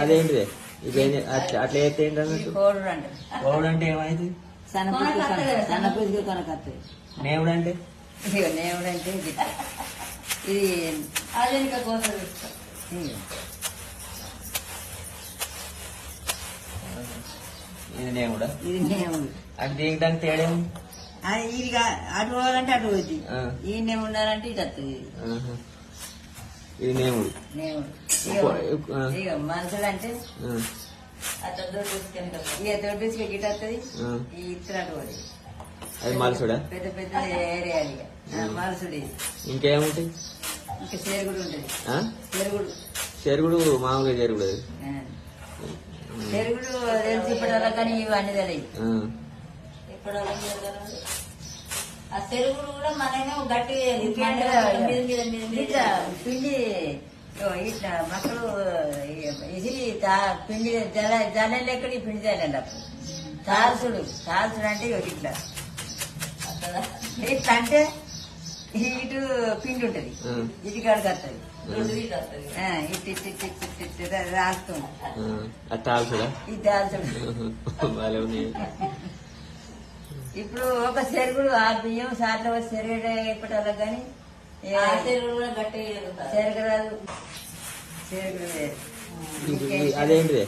అదేంటిది ఇప్పుడు అట్లా అయితే ఏంటి అన్నట్టు పౌడు అంటే ఏమైంది సన్నపూజకి కొనకత్తాయి. నేవుడు అంటే నేవుడు అంటే ఇది అదే కోసం ఇది నేవుడా? ఇది నేవుడు. అది దీనికి దానికి తేడా ఏముంది? ఇది అటు పోవాలంటే అటు పోతుంది. ఈ నేము ఉండాలంటే ఇటు వస్తుంది. ఇది నేవుడు. నేవుడు ఇక మనుషులు అంటే అట్లా దొడ్డుకొని ఇక దొడ్డుకి గిట్ వస్తుంది. ఈ ఇతర అటు పోతుంది. అది మలసుడా? పెద్ద పెద్ద ఏరియాలు ఇక మనుషుడు. ఇంకేముంటాయి? ఇంకా చేరుగుడు ఉంటుంది. చెరుగుడు మామూలుగా చెరుగుడు. చెరుగుడు తెలిసి ఇప్పటివల్ల కానీ ఇవన్నీ తెలియదు. ఆ చెరుగుడు కూడా మనమే గట్టి పిండి ఇట్లా మక్కలు ఇసిరి పిండి జల్లెలు ఎక్కడి పిండి జల్లండి అప్పుడు తాల్సుడు అంటే ఇట్లా ఇట్లా అంటే ఇటు పిండి ఉంటది. ఇది కాడికి వస్తుంది. రాస్తుంది. ఇది దాల్చుడు. ఇప్పుడు ఒక చెరుగుడు ఆ బియ్యం సార్లు చెరుగడ ఇప్పటి కానీ చెరుగుడు కూడా గట్టి చెరగరాదు. చెరుగుడు అదేంటిది